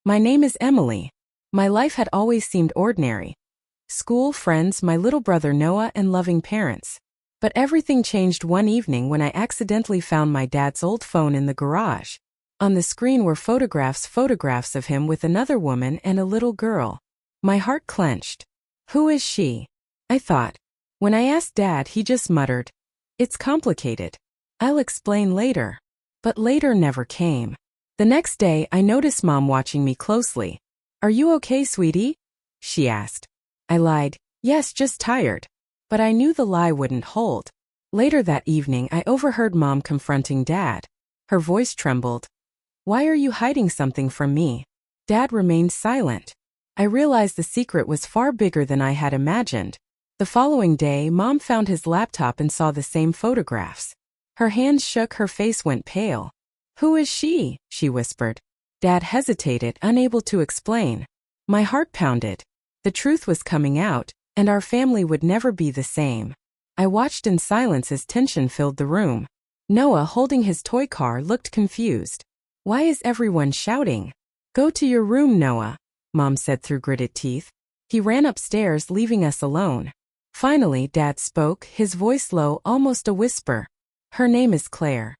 My name is Emily. My life had always seemed ordinary. School, friends, my little brother Noah, and loving parents. But everything changed one evening when I accidentally found my dad's old phone in the garage. On the screen were photographs of him with another woman and a little girl. My heart clenched. Who is she? I thought. When I asked Dad, he just muttered, "It's complicated. I'll explain later." But later never came. The next day, I noticed Mom watching me closely. "Are you okay, sweetie?" she asked. I lied, "Yes, just tired." But I knew the lie wouldn't hold. Later that evening, I overheard Mom confronting Dad. Her voice trembled. "Why are you hiding something from me?" Dad remained silent. I realized the secret was far bigger than I had imagined. The following day, Mom found his laptop and saw the same photographs. Her hands shook, her face went pale. "Who is she?" she whispered. Dad hesitated, unable to explain. My heart pounded. The truth was coming out, and our family would never be the same. I watched in silence as tension filled the room. Noah, holding his toy car, looked confused. "Why is everyone shouting?" "Go to your room, Noah," Mom said through gritted teeth. He ran upstairs, leaving us alone. Finally, Dad spoke, his voice low, almost a whisper. "Her name is Claire.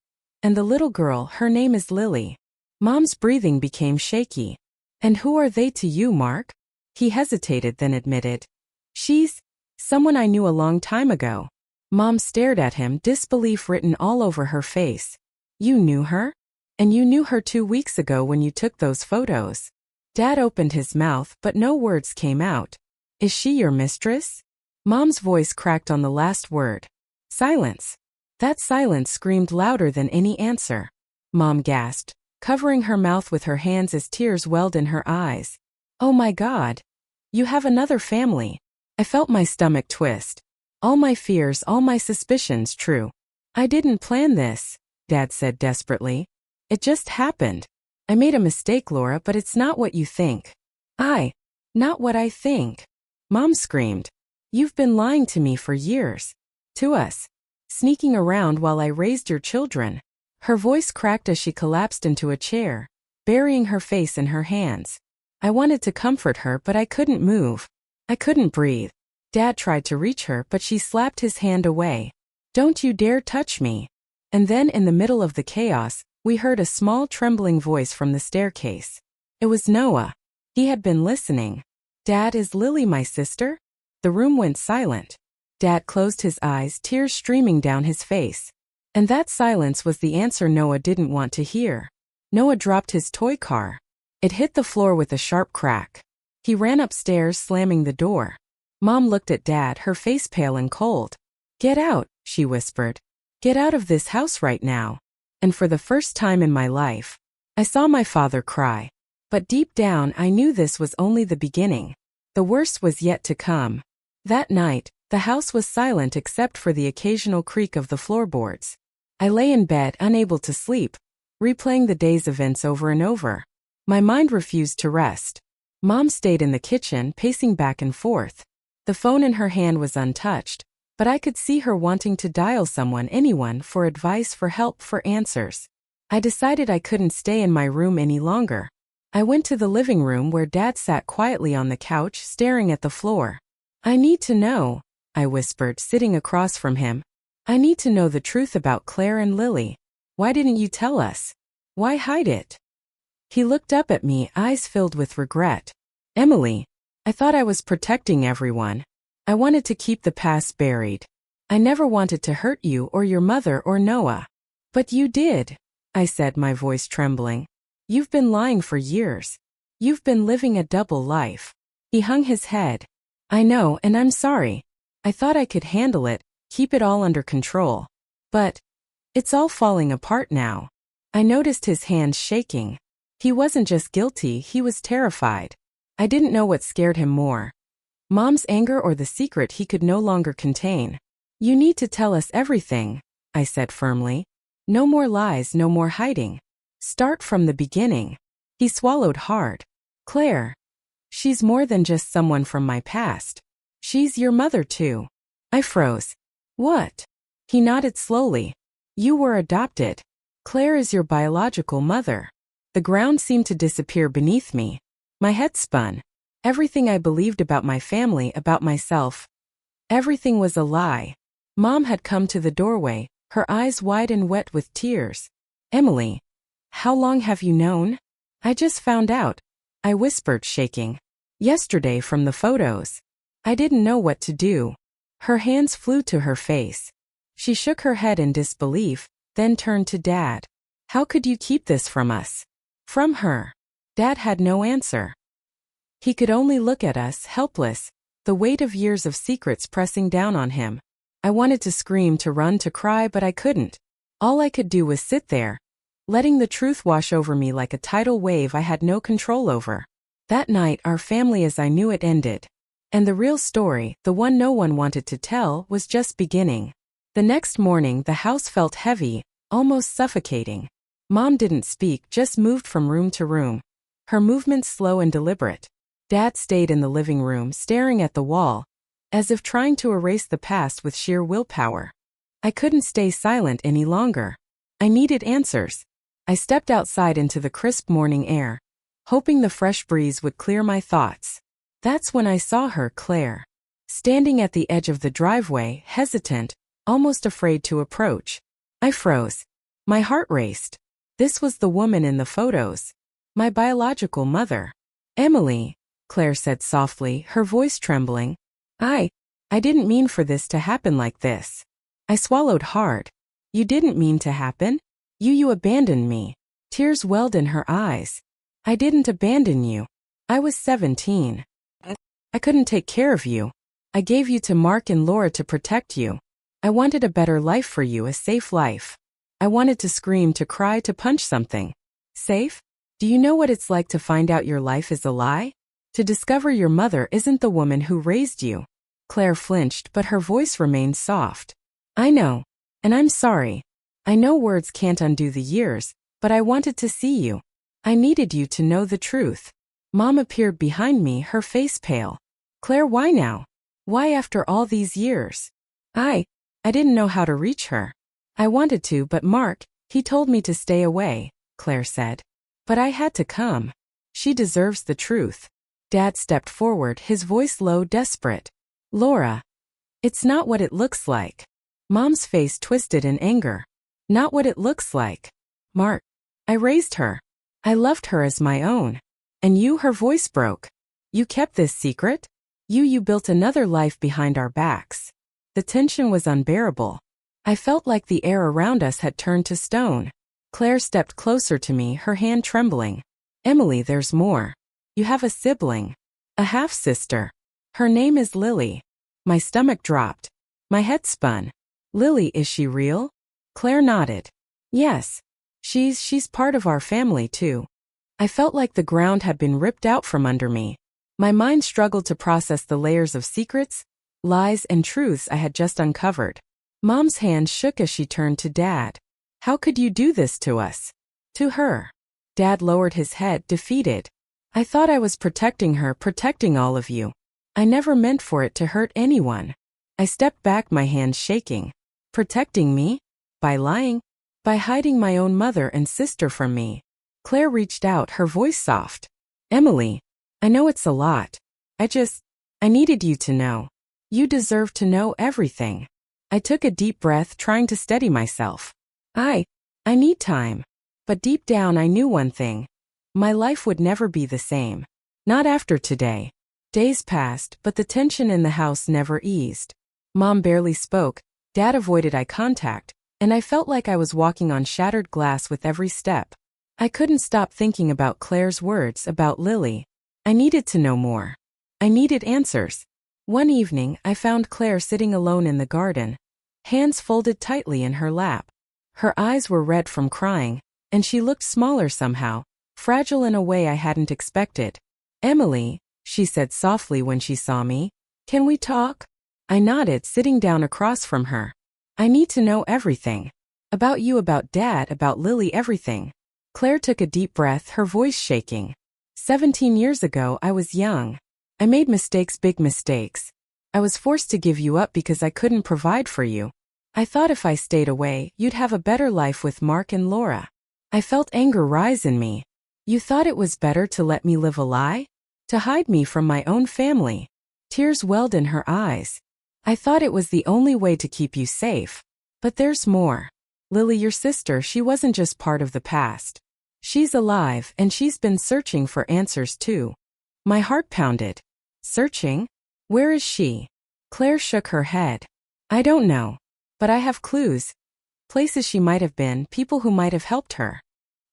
And the little girl, her name is Lily." Mom's breathing became shaky. "And who are they to you, Mark?" He hesitated, then admitted, "She's someone I knew a long time ago." Mom stared at him, disbelief written all over her face. "You knew her? And you knew her 2 weeks ago when you took those photos?" Dad opened his mouth, but no words came out. "Is she your mistress?" Mom's voice cracked on the last word. Silence. That silence screamed louder than any answer. Mom gasped, covering her mouth with her hands as tears welled in her eyes. "Oh my God. You have another family." I felt my stomach twist. All my fears, all my suspicions true. "I didn't plan this," Dad said desperately. "It just happened. I made a mistake, Laura, but it's not what you think." Not what I think." Mom screamed. "You've been lying to me for years. To us. Sneaking around while I raised your children." Her voice cracked as she collapsed into a chair, burying her face in her hands. I wanted to comfort her, but I couldn't move. I couldn't breathe. Dad tried to reach her, but she slapped his hand away. "Don't you dare touch me." And then, in the middle of the chaos, we heard a small trembling voice from the staircase. It was Noah. He had been listening. "Dad, is Lily my sister?" The room went silent. Dad closed his eyes, tears streaming down his face. And that silence was the answer Noah didn't want to hear. Noah dropped his toy car. It hit the floor with a sharp crack. He ran upstairs, slamming the door. Mom looked at Dad, her face pale and cold. "Get out," she whispered. "Get out of this house right now." And for the first time in my life, I saw my father cry. But deep down, I knew this was only the beginning. The worst was yet to come. That night, the house was silent except for the occasional creak of the floorboards. I lay in bed, unable to sleep, replaying the day's events over and over. My mind refused to rest. Mom stayed in the kitchen, pacing back and forth. The phone in her hand was untouched, but I could see her wanting to dial someone, anyone, for advice, for help, for answers. I decided I couldn't stay in my room any longer. I went to the living room where Dad sat quietly on the couch, staring at the floor. "I need to know," I whispered, sitting across from him. "I need to know the truth about Claire and Lily. Why didn't you tell us? Why hide it?" He looked up at me, eyes filled with regret. "Emily, I thought I was protecting everyone. I wanted to keep the past buried. I never wanted to hurt you or your mother or Noah." "But you did," I said, my voice trembling. "You've been lying for years. You've been living a double life." He hung his head. "I know, and I'm sorry. I thought I could handle it, keep it all under control. But it's all falling apart now." I noticed his hands shaking. He wasn't just guilty, he was terrified. I didn't know what scared him more. Mom's anger or the secret he could no longer contain. "You need to tell us everything," I said firmly. "No more lies, no more hiding. Start from the beginning." He swallowed hard. "Claire. She's more than just someone from my past. She's your mother too." I froze. "What?" He nodded slowly. "You were adopted. Claire is your biological mother." The ground seemed to disappear beneath me. My head spun. Everything I believed about my family, about myself, everything was a lie. Mom had come to the doorway, her eyes wide and wet with tears. Emily, how long have you known? I just found out, I whispered, shaking. Yesterday, from the photos. I didn't know what to do. Her hands flew to her face. She shook her head in disbelief, then turned to Dad. How could you keep this from us? From her. Dad had no answer. He could only look at us, helpless, the weight of years of secrets pressing down on him. I wanted to scream, to run, to cry, but I couldn't. All I could do was sit there, letting the truth wash over me like a tidal wave I had no control over. That night, our family as I knew it ended. And the real story, the one no one wanted to tell, was just beginning. The next morning, the house felt heavy, almost suffocating. Mom didn't speak, just moved from room to room. Her movements slow and deliberate. Dad stayed in the living room, staring at the wall, as if trying to erase the past with sheer willpower. I couldn't stay silent any longer. I needed answers. I stepped outside into the crisp morning air, hoping the fresh breeze would clear my thoughts. That's when I saw her, Claire, standing at the edge of the driveway, hesitant, almost afraid to approach. I froze. My heart raced. This was the woman in the photos. My biological mother. Emily, Claire said softly, her voice trembling. I didn't mean for this to happen like this. I swallowed hard. You didn't mean to happen? You abandoned me. Tears welled in her eyes. I didn't abandon you. I was 17. I couldn't take care of you. I gave you to Mark and Laura to protect you. I wanted a better life for you, a safe life. I wanted to scream, to cry, to punch something. Safe? Do you know what it's like to find out your life is a lie? To discover your mother isn't the woman who raised you. Claire flinched, but her voice remained soft. I know. And I'm sorry. I know words can't undo the years, but I wanted to see you. I needed you to know the truth. Mom appeared behind me, her face pale. Claire, why now? Why after all these years? I didn't know how to reach her. I wanted to, but Mark, he told me to stay away, Claire said. But I had to come. She deserves the truth. Dad stepped forward, his voice low, desperate. Laura. It's not what it looks like. Mom's face twisted in anger. Not what it looks like. Mark. I raised her. I loved her as my own. And you, her voice broke. You kept this secret? You built another life behind our backs. The tension was unbearable. I felt like the air around us had turned to stone. Claire stepped closer to me, her hand trembling. Emily, there's more. You have a sibling. A half-sister. Her name is Lily. My stomach dropped. My head spun. Lily, is she real? Claire nodded. Yes. She's part of our family too. I felt like the ground had been ripped out from under me. My mind struggled to process the layers of secrets, lies, and truths I had just uncovered. Mom's hand shook as she turned to Dad. How could you do this to us? To her. Dad lowered his head, defeated. I thought I was protecting her, protecting all of you. I never meant for it to hurt anyone. I stepped back, my hands shaking. Protecting me? By lying? By hiding my own mother and sister from me? Claire reached out, her voice soft. Emily, I know it's a lot. I needed you to know. You deserve to know everything. I took a deep breath, trying to steady myself. I need time. But deep down I knew one thing. My life would never be the same. Not after today. Days passed, but the tension in the house never eased. Mom barely spoke, Dad avoided eye contact, and I felt like I was walking on shattered glass with every step. I couldn't stop thinking about Claire's words, about Lily. I needed to know more. I needed answers. One evening, I found Claire sitting alone in the garden, hands folded tightly in her lap. Her eyes were red from crying, and she looked smaller somehow, fragile in a way I hadn't expected. Emily, she said softly when she saw me, can we talk? I nodded, sitting down across from her. I need to know everything. About you, about Dad, about Lily, everything. Claire took a deep breath, her voice shaking. 17 years ago, I was young. I made mistakes, big mistakes. I was forced to give you up because I couldn't provide for you. I thought if I stayed away, you'd have a better life with Mark and Laura. I felt anger rise in me. You thought it was better to let me live a lie? To hide me from my own family? Tears welled in her eyes. I thought it was the only way to keep you safe. But there's more. Lily, your sister, she wasn't just part of the past. She's alive, and she's been searching for answers too. My heart pounded. Searching? Where is she? Claire shook her head. I don't know. But I have clues. Places she might have been, people who might have helped her.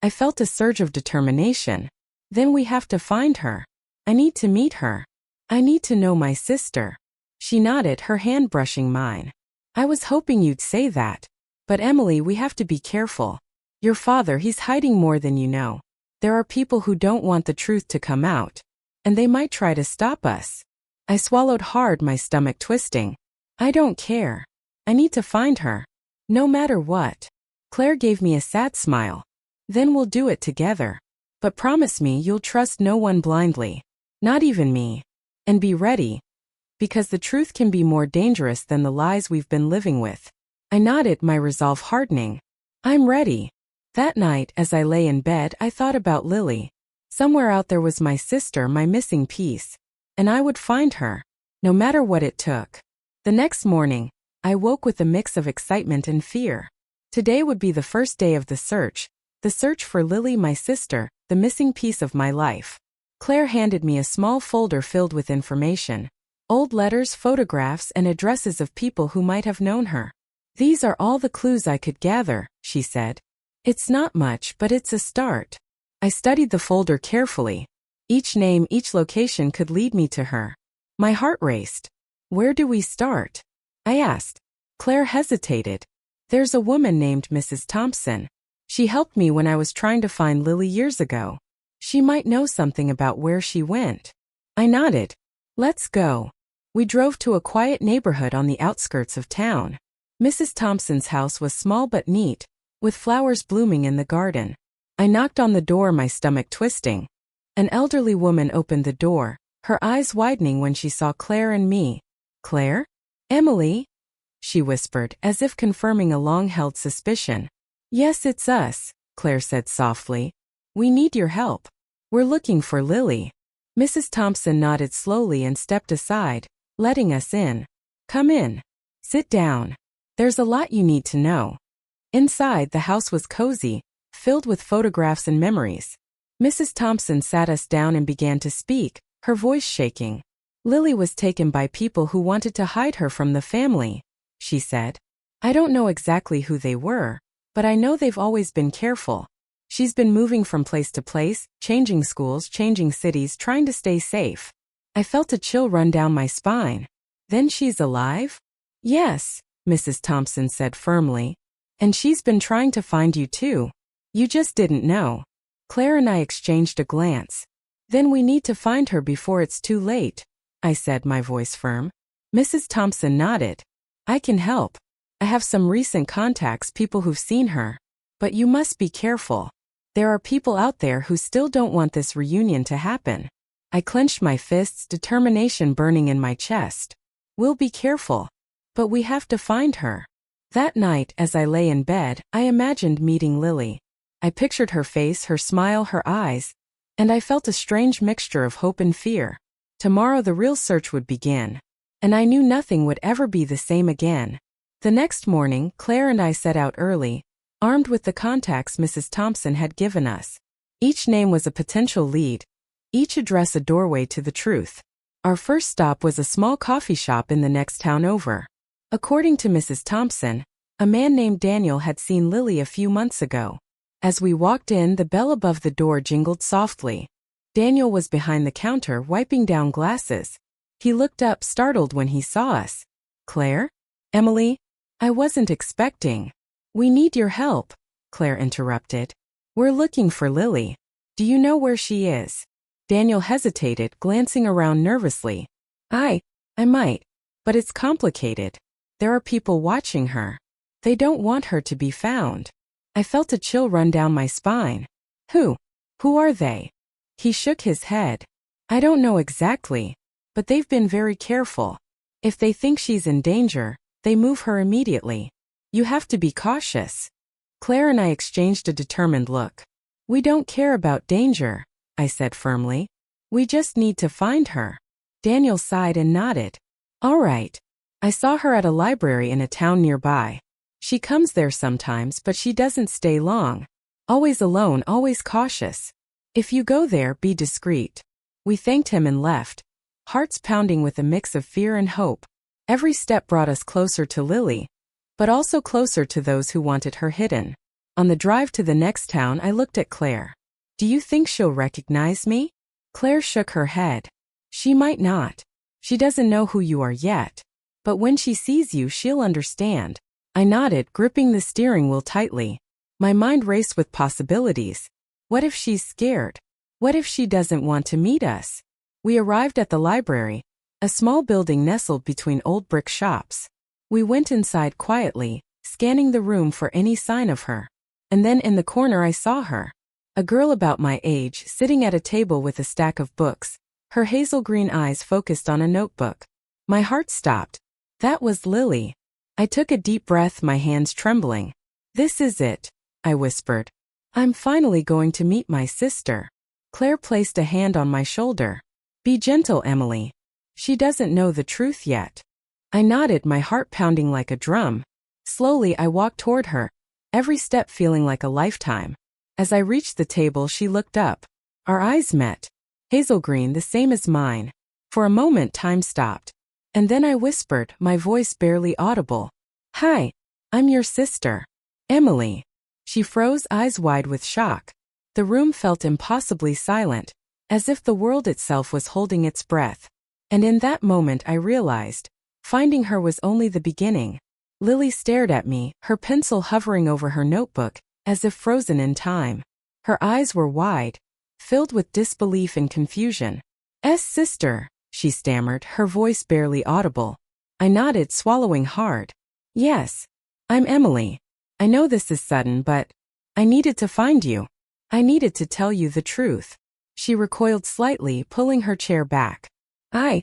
I felt a surge of determination. Then we have to find her. I need to meet her. I need to know my sister. She nodded, her hand brushing mine. I was hoping you'd say that. But Emily, we have to be careful. Your father, he's hiding more than you know. There are people who don't want the truth to come out. And they might try to stop us. I swallowed hard, my stomach twisting. I don't care. I need to find her. No matter what. Claire gave me a sad smile. Then we'll do it together. But promise me you'll trust no one blindly. Not even me. And be ready. Because the truth can be more dangerous than the lies we've been living with. I nodded, my resolve hardening. I'm ready. That night, as I lay in bed, I thought about Lily. Somewhere out there was my sister, my missing piece. And I would find her. No matter what it took. The next morning, I woke with a mix of excitement and fear. Today would be the first day of the search for Lily, my sister, the missing piece of my life. Claire handed me a small folder filled with information. Old letters, photographs, and addresses of people who might have known her. These are all the clues I could gather, she said. It's not much, but it's a start. I studied the folder carefully. Each name, each location could lead me to her. My heart raced. Where do we start? I asked. Claire hesitated. There's a woman named Mrs. Thompson. She helped me when I was trying to find Lily years ago. She might know something about where she went. I nodded. Let's go. We drove to a quiet neighborhood on the outskirts of town. Mrs. Thompson's house was small but neat, with flowers blooming in the garden. I knocked on the door, my stomach twisting. An elderly woman opened the door, her eyes widening when she saw Claire and me. Claire? Emily? She whispered, as if confirming a long-held suspicion. Yes, it's us, Claire said softly. We need your help. We're looking for Lily. Mrs. Thompson nodded slowly and stepped aside, letting us in. Come in. Sit down. There's a lot you need to know. Inside, the house was cozy, filled with photographs and memories. Mrs. Thompson sat us down and began to speak, her voice shaking. Lily was taken by people who wanted to hide her from the family, she said. I don't know exactly who they were, but I know they've always been careful. She's been moving from place to place, changing schools, changing cities, trying to stay safe. I felt a chill run down my spine. Then she's alive? Yes, Mrs. Thompson said firmly. And she's been trying to find you too. You just didn't know. Claire and I exchanged a glance. Then we need to find her before it's too late, I said, my voice firm. Mrs. Thompson nodded. I can help. I have some recent contacts, people who've seen her. But you must be careful. There are people out there who still don't want this reunion to happen. I clenched my fists, determination burning in my chest. We'll be careful. But we have to find her. That night, as I lay in bed, I imagined meeting Lily. I pictured her face, her smile, her eyes, and I felt a strange mixture of hope and fear. Tomorrow the real search would begin. And I knew nothing would ever be the same again. The next morning, Claire and I set out early, armed with the contacts Mrs. Thompson had given us. Each name was a potential lead, each address a doorway to the truth. Our first stop was a small coffee shop in the next town over. According to Mrs. Thompson, a man named Daniel had seen Lily a few months ago. As we walked in, the bell above the door jingled softly. Daniel was behind the counter, wiping down glasses. He looked up, startled when he saw us. Claire? Emily? I wasn't expecting. We need your help, Claire interrupted. We're looking for Lily. Do you know where she is? Daniel hesitated, glancing around nervously. I might. But it's complicated. There are people watching her. They don't want her to be found. I felt a chill run down my spine. Who are they? He shook his head. I don't know exactly. But they've been very careful. If they think she's in danger, they move her immediately. You have to be cautious. Claire and I exchanged a determined look. We don't care about danger, I said firmly. We just need to find her. Daniel sighed and nodded. All right. I saw her at a library in a town nearby. She comes there sometimes, but she doesn't stay long. Always alone, always cautious. If you go there, be discreet. We thanked him and left, hearts pounding with a mix of fear and hope. Every step brought us closer to Lily, but also closer to those who wanted her hidden. On the drive to the next town, I looked at Claire. Do you think she'll recognize me? Claire shook her head. She might not. She doesn't know who you are yet. But when she sees you, she'll understand. I nodded, gripping the steering wheel tightly. My mind raced with possibilities. What if she's scared? What if she doesn't want to meet us? We arrived at the library, a small building nestled between old brick shops. We went inside quietly, scanning the room for any sign of her. And then in the corner I saw her. A girl about my age, sitting at a table with a stack of books, her hazel green eyes focused on a notebook. My heart stopped. That was Lily. I took a deep breath, my hands trembling. This is it, I whispered. I'm finally going to meet my sister. Claire placed a hand on my shoulder. Be gentle, Emily. She doesn't know the truth yet. I nodded, my heart pounding like a drum. Slowly I walked toward her, every step feeling like a lifetime. As I reached the table, she looked up. Our eyes met. Hazel green, the same as mine. For a moment, time stopped. And then I whispered, my voice barely audible. Hi, I'm your sister, Emily. She froze, eyes wide with shock. The room felt impossibly silent, as if the world itself was holding its breath. And in that moment I realized, finding her was only the beginning. Lily stared at me, her pencil hovering over her notebook, as if frozen in time. Her eyes were wide, filled with disbelief and confusion. Sister, she stammered, her voice barely audible. I nodded, swallowing hard. Yes, I'm Emily. I know this is sudden, but I needed to find you. I needed to tell you the truth. She recoiled slightly, pulling her chair back. I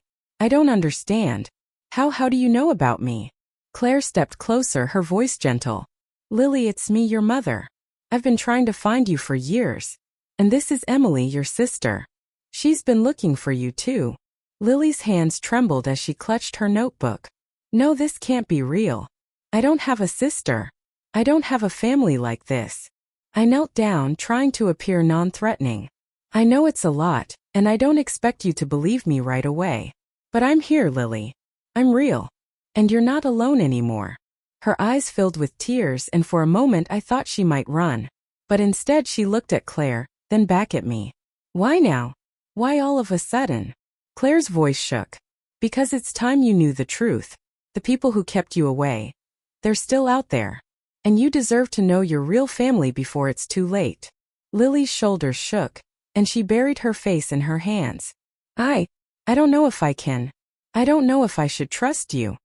don't understand. How do you know about me? Claire stepped closer, her voice gentle. Lily, it's me, your mother. I've been trying to find you for years. And this is Emily, your sister. She's been looking for you too. Lily's hands trembled as she clutched her notebook. No, this can't be real. I don't have a sister. I don't have a family like this. I knelt down, trying to appear non-threatening. I know it's a lot, and I don't expect you to believe me right away. But I'm here, Lily. I'm real. And you're not alone anymore. Her eyes filled with tears, and for a moment I thought she might run. But instead she looked at Claire, then back at me. Why now? Why all of a sudden? Claire's voice shook. Because it's time you knew the truth. The people who kept you away. They're still out there. And you deserve to know your real family before it's too late. Lily's shoulders shook, and she buried her face in her hands. I don't know if I can. I don't know if I should trust you.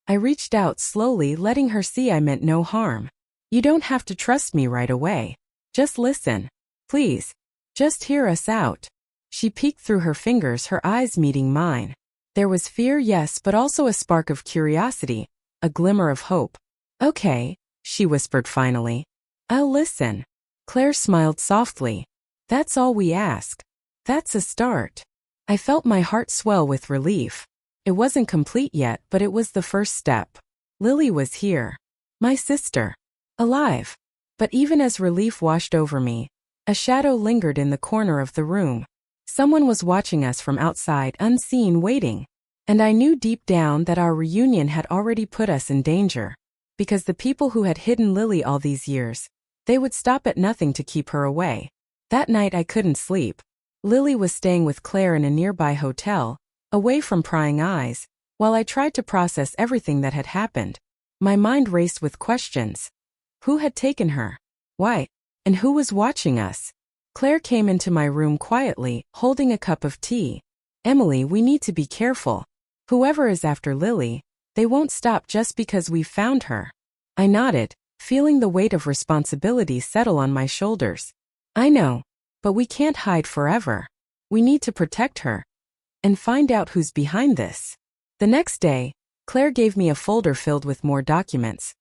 I reached out slowly, letting her see I meant no harm. You don't have to trust me right away. Just listen. Please. Just hear us out. She peeked through her fingers, her eyes meeting mine. There was fear, yes, but also a spark of curiosity, a glimmer of hope. Okay, she whispered finally. I'll listen. Claire smiled softly. That's all we ask. That's a start. I felt my heart swell with relief. It wasn't complete yet, but it was the first step. Lily was here. My sister. Alive. But even as relief washed over me, a shadow lingered in the corner of the room. Someone was watching us from outside, unseen, waiting. And I knew deep down that our reunion had already put us in danger. Because the people who had hidden Lily all these years, they would stop at nothing to keep her away. That night I couldn't sleep. Lily was staying with Claire in a nearby hotel, away from prying eyes, while I tried to process everything that had happened. My mind raced with questions. Who had taken her? Why? And who was watching us? Claire came into my room quietly, holding a cup of tea. Emily, we need to be careful. Whoever is after Lily, they won't stop just because we've found her. I nodded, feeling the weight of responsibility settle on my shoulders. I know, but we can't hide forever. We need to protect her. And find out who's behind this. The next day, Claire gave me a folder filled with more documents.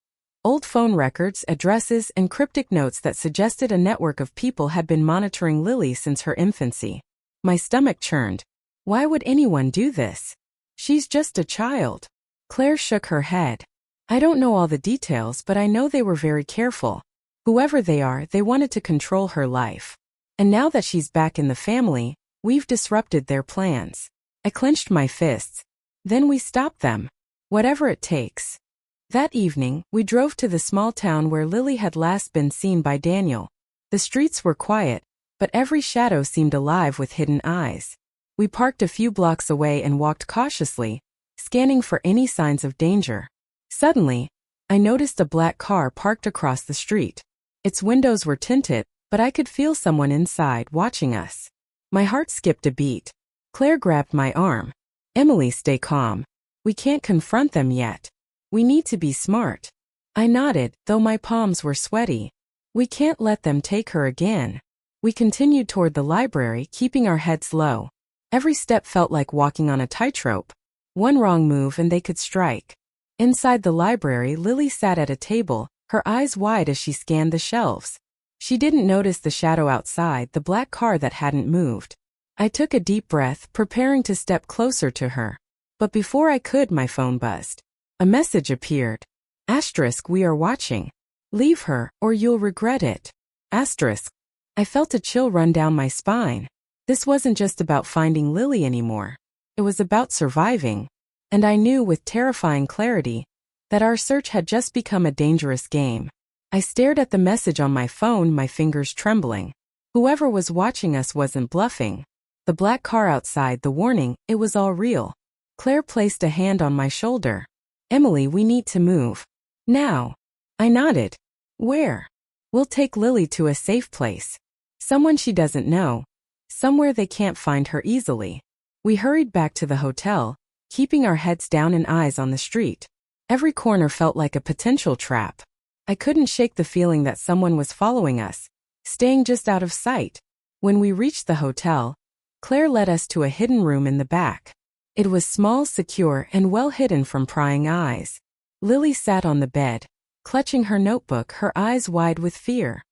Old phone records, addresses, and cryptic notes that suggested a network of people had been monitoring Lily since her infancy. My stomach churned. Why would anyone do this? She's just a child. Claire shook her head. I don't know all the details, but I know they were very careful. Whoever they are, they wanted to control her life. And now that she's back in the family, we've disrupted their plans. I clenched my fists. Then we stopped them. Whatever it takes. That evening, we drove to the small town where Lily had last been seen by Daniel. The streets were quiet, but every shadow seemed alive with hidden eyes. We parked a few blocks away and walked cautiously, scanning for any signs of danger. Suddenly, I noticed a black car parked across the street. Its windows were tinted, but I could feel someone inside watching us. My heart skipped a beat. Claire grabbed my arm. Emily, stay calm. We can't confront them yet. We need to be smart. I nodded, though my palms were sweaty. We can't let them take her again. We continued toward the library, keeping our heads low. Every step felt like walking on a tightrope. One wrong move and they could strike. Inside the library, Lily sat at a table, her eyes wide as she scanned the shelves. She didn't notice the shadow outside, the black car that hadn't moved. I took a deep breath, preparing to step closer to her. But before I could, my phone buzzed. A message appeared. Asterisk, we are watching. Leave her, or you'll regret it. Asterisk. I felt a chill run down my spine. This wasn't just about finding Lily anymore. It was about surviving. And I knew with terrifying clarity that our search had just become a dangerous game. I stared at the message on my phone, my fingers trembling. Whoever was watching us wasn't bluffing. The black car outside, the warning, it was all real. Claire placed a hand on my shoulder. Emily, we need to move. Now. I nodded. Where? We'll take Lily to a safe place. Someone she doesn't know. Somewhere they can't find her easily. We hurried back to the hotel, keeping our heads down and eyes on the street. Every corner felt like a potential trap. I couldn't shake the feeling that someone was following us, staying just out of sight. When we reached the hotel, Claire led us to a hidden room in the back. It was small, secure, and well hidden from prying eyes. Lily sat on the bed, clutching her notebook, her eyes wide with fear.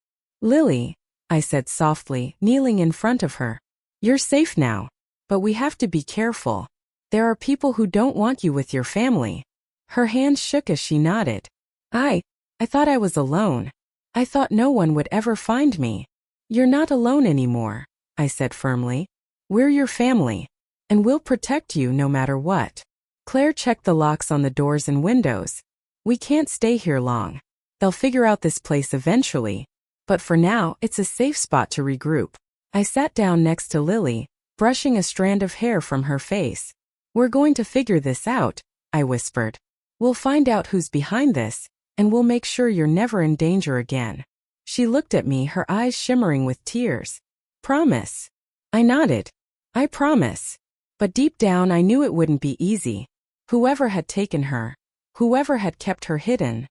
Lily, I said softly, kneeling in front of her. You're safe now, but we have to be careful. There are people who don't want you with your family. Her hands shook as she nodded. I thought I was alone. I thought no one would ever find me. You're not alone anymore, I said firmly. We're your family. And we'll protect you no matter what. Claire checked the locks on the doors and windows. We can't stay here long. They'll figure out this place eventually. But for now, it's a safe spot to regroup. I sat down next to Lily, brushing a strand of hair from her face. We're going to figure this out, I whispered. We'll find out who's behind this, and we'll make sure you're never in danger again. She looked at me, her eyes shimmering with tears. Promise? I nodded. I promise. But deep down I knew it wouldn't be easy. Whoever had taken her, whoever had kept her hidden,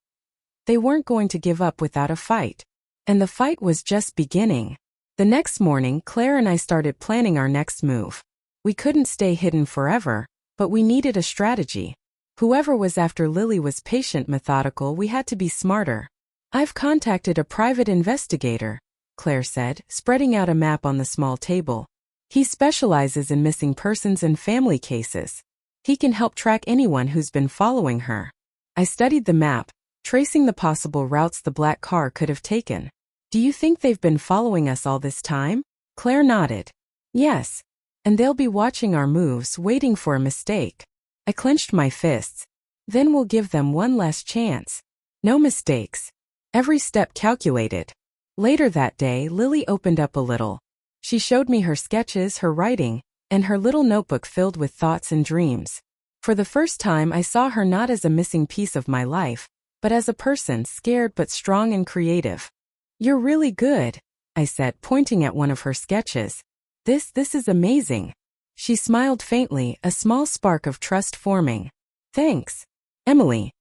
they weren't going to give up without a fight. And the fight was just beginning. The next morning, Claire and I started planning our next move. We couldn't stay hidden forever, but we needed a strategy. Whoever was after Lily was patient, methodical, we had to be smarter. I've contacted a private investigator, Claire said, spreading out a map on the small table. He specializes in missing persons and family cases. He can help track anyone who's been following her. I studied the map, tracing the possible routes the black car could have taken. Do you think they've been following us all this time? Claire nodded. Yes. And they'll be watching our moves, waiting for a mistake. I clenched my fists. Then we'll give them one last chance. No mistakes. Every step calculated. Later that day, Lily opened up a little. She showed me her sketches, her writing, and her little notebook filled with thoughts and dreams. For the first time, I saw her not as a missing piece of my life, but as a person scared but strong and creative. You're really good, I said, pointing at one of her sketches. This is amazing. She smiled faintly, a small spark of trust forming. Thanks, Emily.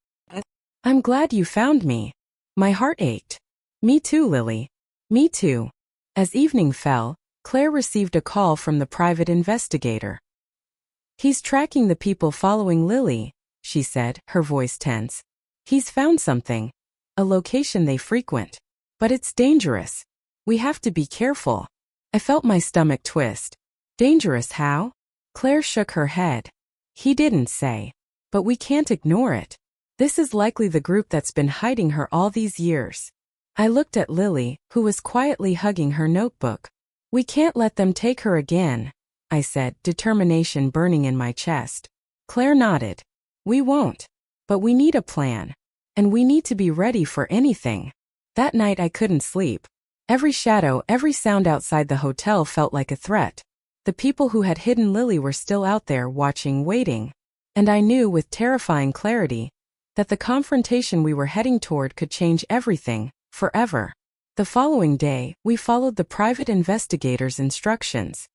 I'm glad you found me. My heart ached. Me too, Lily. Me too. As evening fell, Claire received a call from the private investigator. He's tracking the people following Lily, she said, her voice tense. He's found something. a location they frequent. But it's dangerous. We have to be careful. I felt my stomach twist. Dangerous how? Claire shook her head. He didn't say. But we can't ignore it. This is likely the group that's been hiding her all these years. I looked at Lily, who was quietly hugging her notebook. We can't let them take her again, I said, determination burning in my chest. Claire nodded. We won't. But we need a plan. And we need to be ready for anything. That night I couldn't sleep. Every shadow, every sound outside the hotel felt like a threat. The people who had hidden Lily were still out there watching, waiting. And I knew with terrifying clarity that the confrontation we were heading toward could change everything, forever. The following day, we followed the private investigator's instructions.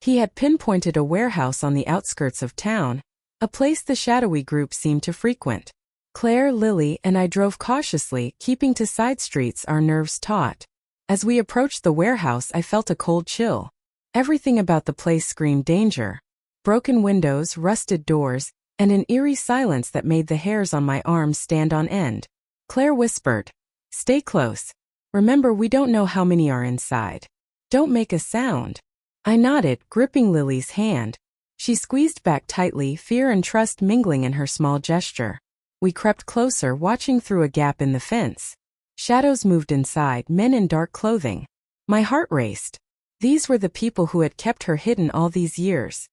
He had pinpointed a warehouse on the outskirts of town, a place the shadowy group seemed to frequent. Claire, Lily, and I drove cautiously, keeping to side streets, our nerves taut. As we approached the warehouse, I felt a cold chill. Everything about the place screamed danger. Broken windows, rusted doors, and an eerie silence that made the hairs on my arms stand on end. Claire whispered, "Stay close. Remember, we don't know how many are inside. Don't make a sound." I nodded, gripping Lily's hand. She squeezed back tightly, fear and trust mingling in her small gesture. We crept closer, watching through a gap in the fence. Shadows moved inside, men in dark clothing. My heart raced. These were the people who had kept her hidden all these years.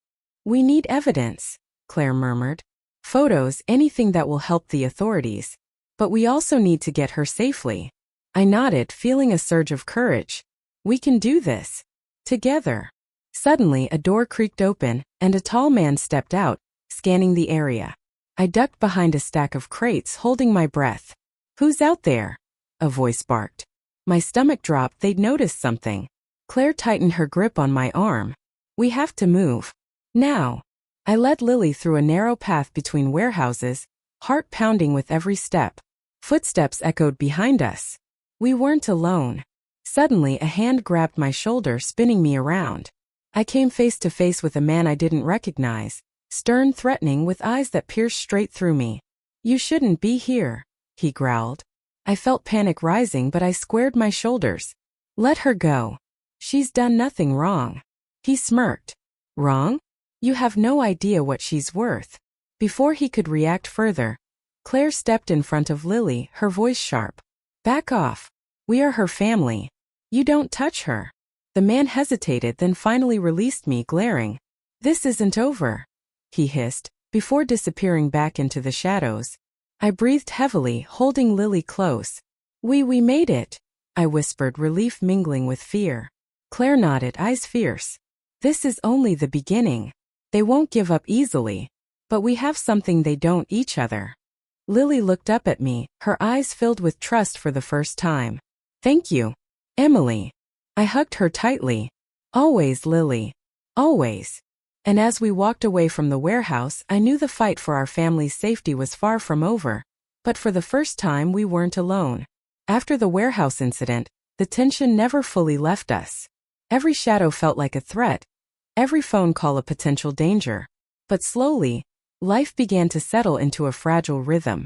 "We need evidence," Claire murmured. "Photos, anything that will help the authorities. But we also need to get her safely." I nodded, feeling a surge of courage. "We can do this. Together." Suddenly, a door creaked open, and a tall man stepped out, scanning the area. I ducked behind a stack of crates, holding my breath. "Who's out there?" a voice barked. My stomach dropped. They'd noticed something. Claire tightened her grip on my arm. "We have to move. Now." I led Lily through a narrow path between warehouses, heart pounding with every step. Footsteps echoed behind us. We weren't alone. Suddenly, a hand grabbed my shoulder, spinning me around. I came face to face with a man I didn't recognize, stern, threatening, with eyes that pierced straight through me. "You shouldn't be here," he growled. I felt panic rising, but I squared my shoulders. "Let her go. She's done nothing wrong." He smirked. "Wrong? You have no idea what she's worth." Before he could react further, Claire stepped in front of Lily, her voice sharp. "Back off. We are her family. You don't touch her." The man hesitated, then finally released me, glaring. "This isn't over," he hissed, before disappearing back into the shadows. I breathed heavily, holding Lily close. We made it," I whispered, relief mingling with fear. Claire nodded, eyes fierce. "This is only the beginning. They won't give up easily. But we have something they don't, each other." Lily looked up at me, her eyes filled with trust for the first time. "Thank you, Emily." I hugged her tightly. "Always, Lily. Always." And as we walked away from the warehouse, I knew the fight for our family's safety was far from over. But for the first time, we weren't alone. After the warehouse incident, the tension never fully left us. Every shadow felt like a threat, every phone call a potential danger. But slowly, life began to settle into a fragile rhythm.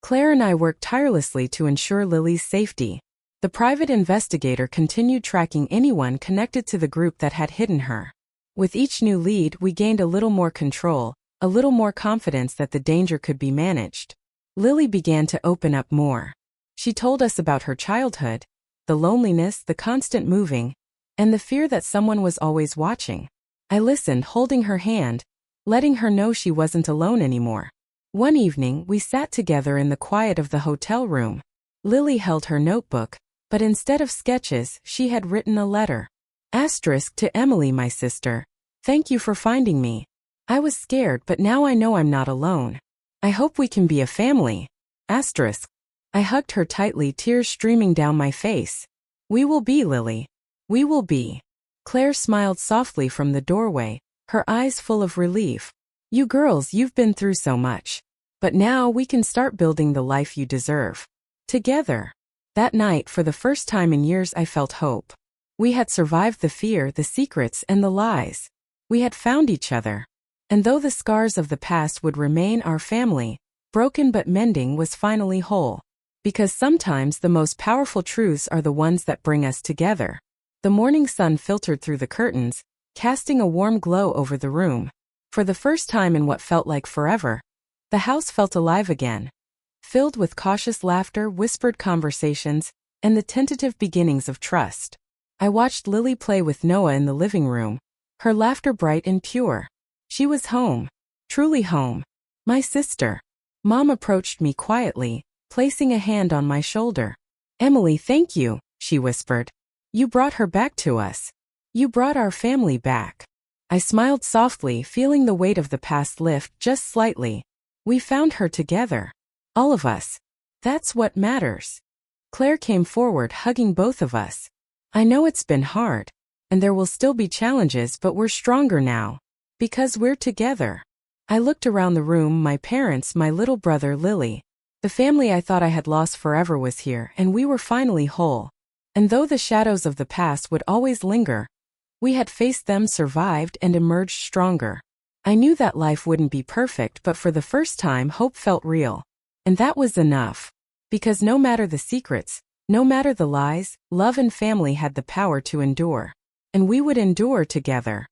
Claire and I worked tirelessly to ensure Lily's safety. The private investigator continued tracking anyone connected to the group that had hidden her. With each new lead, we gained a little more control, a little more confidence that the danger could be managed. Lily began to open up more. She told us about her childhood, the loneliness, the constant moving, and the fear that someone was always watching. I listened, holding her hand, letting her know she wasn't alone anymore. One evening, we sat together in the quiet of the hotel room. Lily held her notebook, but instead of sketches, she had written a letter. Asterisk, "To Emily, my sister. Thank you for finding me. I was scared, but now I know I'm not alone. I hope we can be a family." Asterisk. I hugged her tightly, tears streaming down my face. "We will be, Lily. We will be." Claire smiled softly from the doorway, her eyes full of relief. "You girls, you've been through so much. But now we can start building the life you deserve. Together." That night, for the first time in years, I felt hope. We had survived the fear, the secrets, and the lies. We had found each other. And though the scars of the past would remain, our family, broken but mending, was finally whole. Because sometimes the most powerful truths are the ones that bring us together. The morning sun filtered through the curtains, casting a warm glow over the room. For the first time in what felt like forever, the house felt alive again, filled with cautious laughter, whispered conversations, and the tentative beginnings of trust. I watched Lily play with Noah in the living room, her laughter bright and pure. She was home, truly home. My sister. Mom approached me quietly, placing a hand on my shoulder. "Emily, thank you," she whispered. "You brought her back to us. You brought our family back." I smiled softly, feeling the weight of the past lift just slightly. We found her together. All of us. That's what matters. Claire came forward, hugging both of us. "I know it's been hard, and there will still be challenges, but we're stronger now. Because we're together." I looked around the room, my parents, my little brother Lily. The family I thought I had lost forever was here, and we were finally whole. And though the shadows of the past would always linger, we had faced them, survived, and emerged stronger. I knew that life wouldn't be perfect, but for the first time hope felt real. And that was enough. Because no matter the secrets, no matter the lies, love and family had the power to endure. And we would endure together.